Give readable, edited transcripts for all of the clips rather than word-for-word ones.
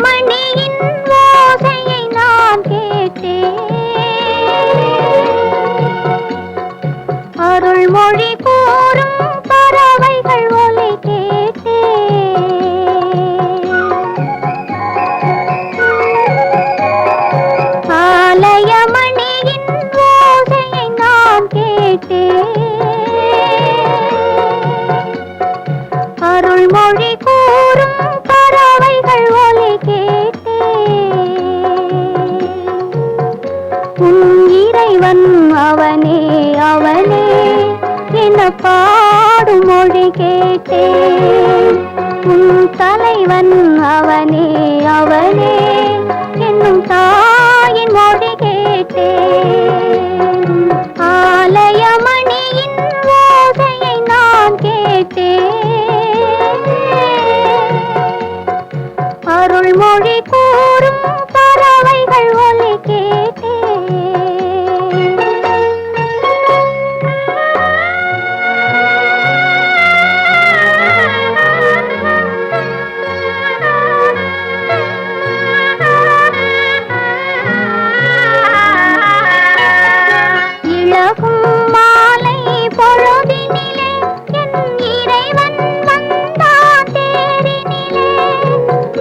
மணியின் ஓசையை நான் கேட்டேன். அருள்மொழி கூறும் பறவைகள் ஒலி கேட்டேன். ஆலய மணியின் ஓசையை நான் கேட்டேன். அருள்மொழி கூறும் பறவைகள் ஒலி கேட்டேன். உன் இறைவன் அவனே அவனே என பாடும் மொழி கேட்டேன். உன் தலைவன் அவனே அவனே என்னும் தாயின் மொழி கேட்டேன். ஆலய மணியின் ஓசையை நான் கேட்டேன். அருள்மொழி கூறும் பறவைகள் ஒலி கேட்டேன். இளகும் மாலை பொழுதினிலே என் இறைவன் வந்தான் தேரினிலே.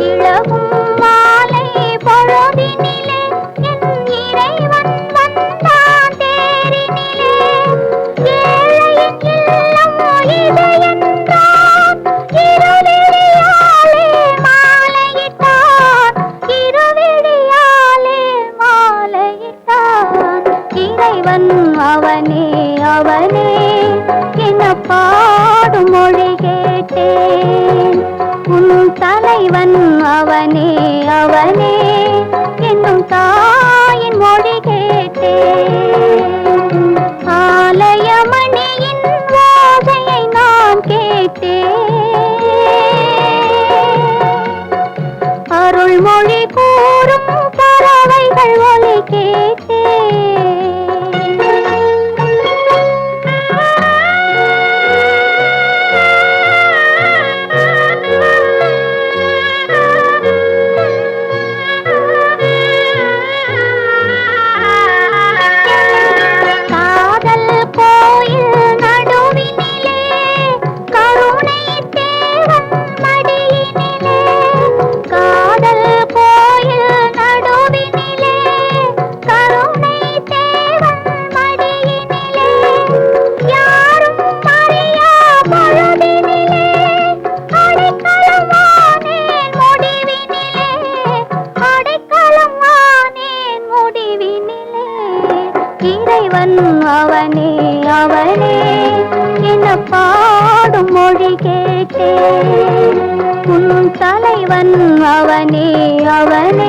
இளகும் மாலை பொழுதினிலே என் இறைவன் வந்தான் தேரினிலே. ஏழையின் இல்லம் இது என்றான் இருவிழியாலே மாலையிட்டான். இருவிழியாலே மாலையிட்டான். இறைவன் அவனே அவனே என பாடும் மொழி கேட்டேன். உன் தலைவன் அவனே அவனே என்னும் தாயின் மொழி கேட்டேன். ஆலய மணியின் ஓசையை நான் கேட்டேன். அருள்மொழி கூறும் பறவைகள் ஒலி கேட்டேன். காதல் கோயில் நடுவினிலே கருணை தேவன் மடியினிலே. காதல் கோயில் நடுவினிலே கருணை தேவன் மடியினிலே. யாரும் அறியா பொழுதினிலே அடைக்கலம் ஆனேன் முடிவினிலே. அடைக்கலம் ஆனேன் முடிவினிலே. இறைவன் அவனே அவனே என பாடும் மொழி கேட்டேன். உன் தலைவன் அவனே அவனே